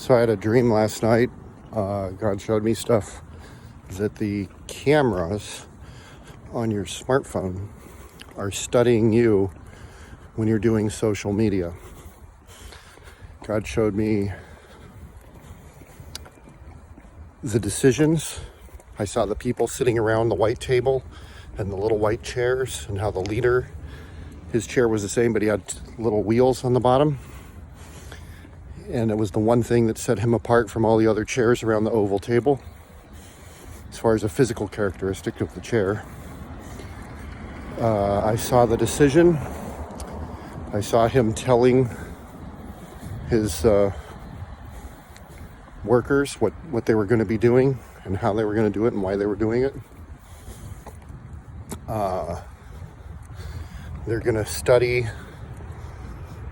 So I had a dream last night. God showed me stuff that the cameras on your smartphone are studying you when you're doing social media. God showed me the decisions. I saw the people sitting around the white table and the little white chairs, and how the leader, his chair was the same, but he had little wheels on the bottom. And it was the one thing that set him apart from all the other chairs around the oval table, as far as a physical characteristic of the chair. I saw the decision. I saw him telling his workers what they were going to be doing and how they were going to do it and why they were doing it. They're going to study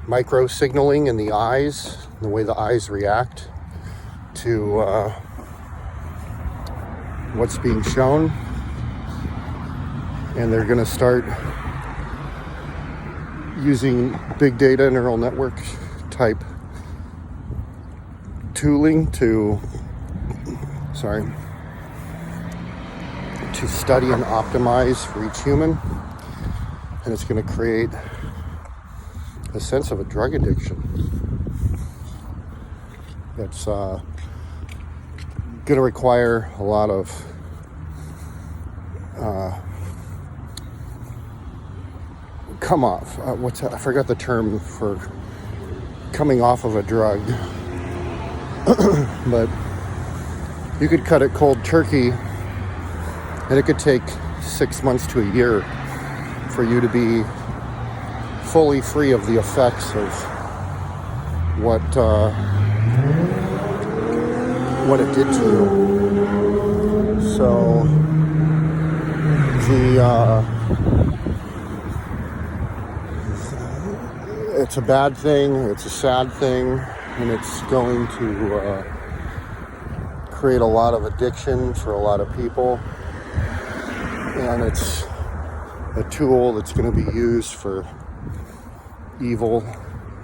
micro signaling in the eyes, the way the eyes react to what's being shown. And they're going to start using big data neural network type tooling to study and optimize for each human. And it's going to create a sense of a drug addiction that's going to require a lot of come off. I forgot the term for coming off of a drug, but you could cut it cold turkey, and it could take 6 months to a year for you to be fully free of the effects of what it did to you. So it's a bad thing, it's a sad thing, and it's going to create a lot of addiction for a lot of people. And it's a tool that's going to be used for evil,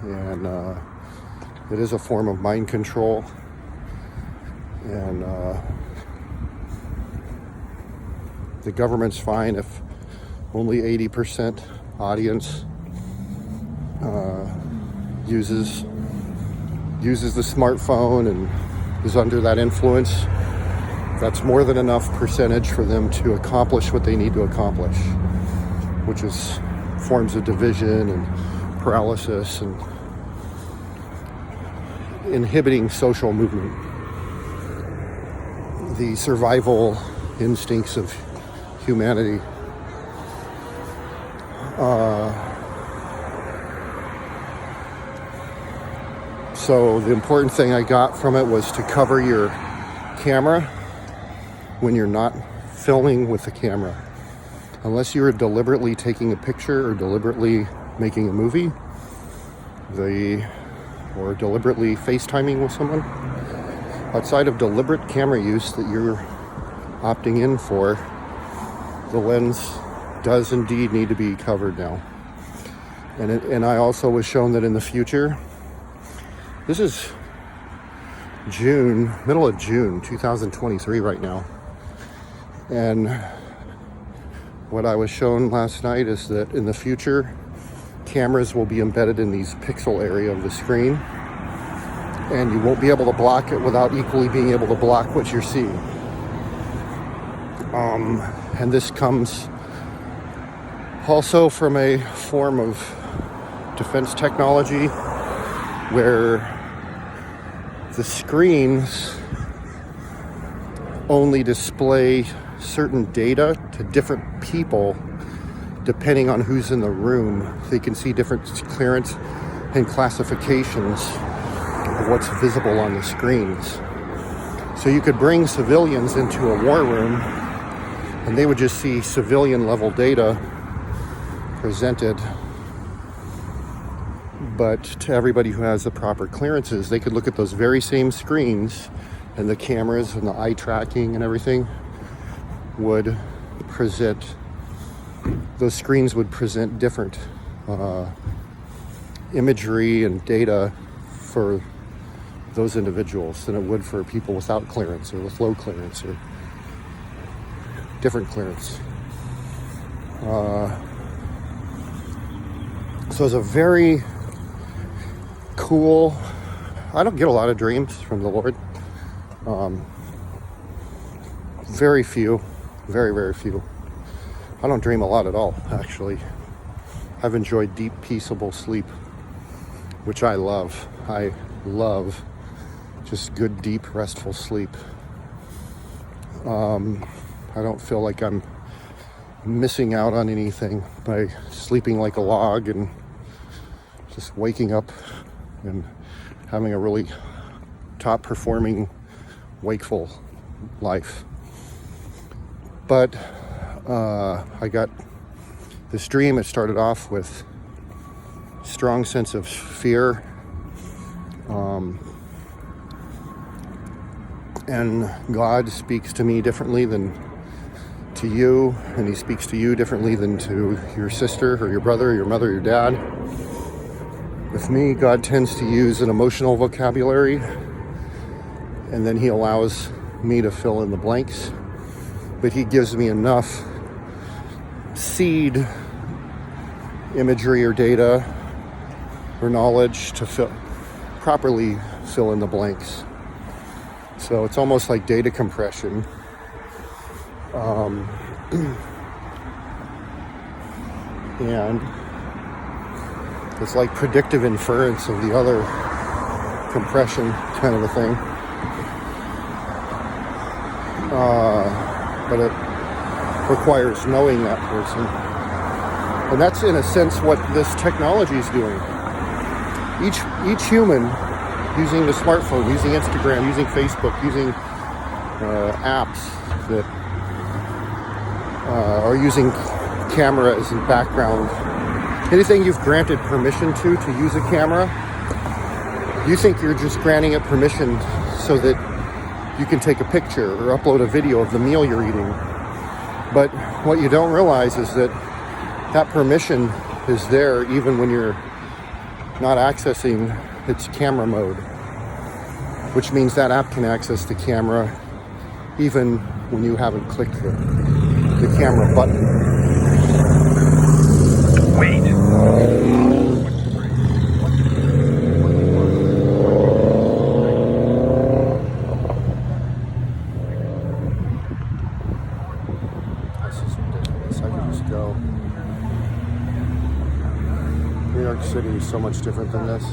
and it is a form of mind control. And the government's fine if only 80% audience uses the smartphone and is under that influence. That's more than enough percentage for them to accomplish what they need to accomplish, which is forms of division and paralysis and inhibiting social movement, the survival instincts of humanity. So the important thing I got from it was to cover your camera when you're not filming with the camera. Unless you're deliberately taking a picture or deliberately making a movie, or deliberately FaceTiming with someone. Outside of deliberate camera use that you're opting in for, the lens does indeed need to be covered now. And I also was shown that in the future, this is middle of June 2023 right now. And what I was shown last night is that in the future, cameras will be embedded in these pixel area of the screen, and you won't be able to block it without equally being able to block what you're seeing. And this comes also from a form of defense technology where the screens only display certain data to different people depending on who's in the room. They can see different clearance and classifications of what's visible on the screens. So you could bring civilians into a war room and they would just see civilian level data presented. But to everybody who has the proper clearances, they could look at those very same screens, and the cameras and the eye tracking and everything would present, those screens would present different imagery and data for those individuals than it would for people without clearance or with low clearance or different clearance. So it's a very cool, I don't get a lot of dreams from the Lord. Very few, very, very few. I don't dream a lot at all, actually. I've enjoyed deep, peaceable sleep, which I love. I love just good, deep, restful sleep. I don't feel like I'm missing out on anything by sleeping like a log and just waking up and having a really top performing wakeful life. But I got this dream. It started off with strong sense of fear, and God speaks to me differently than to you, and he speaks to you differently than to your sister or your brother or your mother or your dad. With me, God tends to use an emotional vocabulary, and then he allows me to fill in the blanks, but he gives me enough seed imagery or data or knowledge to properly fill in the blanks. So it's almost like data compression. And it's like predictive inference of the other compression kind of a thing. But it requires knowing that person. And that's in a sense what this technology is doing. Each human using the smartphone, using Instagram, using Facebook, using apps that are using cameras and background. Anything you've granted permission to use a camera, you think you're just granting it permission so that you can take a picture or upload a video of the meal you're eating. But what you don't realize is that that permission is there even when you're not accessing its camera mode, which means that app can access the camera even when you haven't clicked the camera button. Wait. This is ridiculous. I can just go. New York City is so much different than this.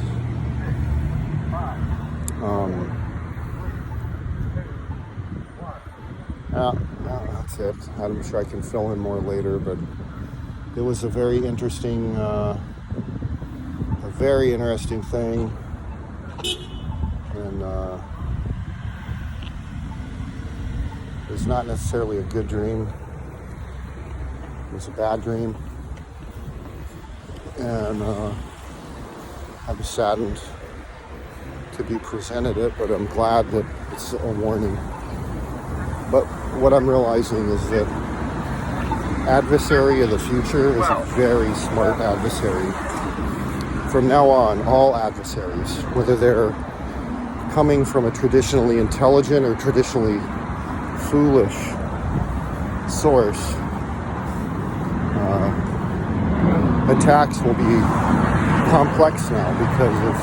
That's it. I'm sure I can fill in more later, but it was a very interesting thing, and it was not necessarily a good dream. It was a bad dream, and I was saddened to be presented it, but I'm glad that it's a warning. But what I'm realizing is that adversary of the future is a very smart adversary. From now on, all adversaries, whether they're coming from a traditionally intelligent or traditionally foolish source, attacks will be complex now because of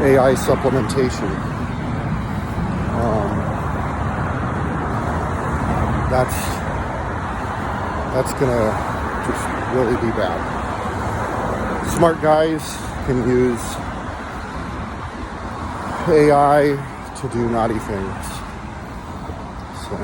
AI supplementation. That's gonna just really be bad. Smart guys can use AI to do naughty things. So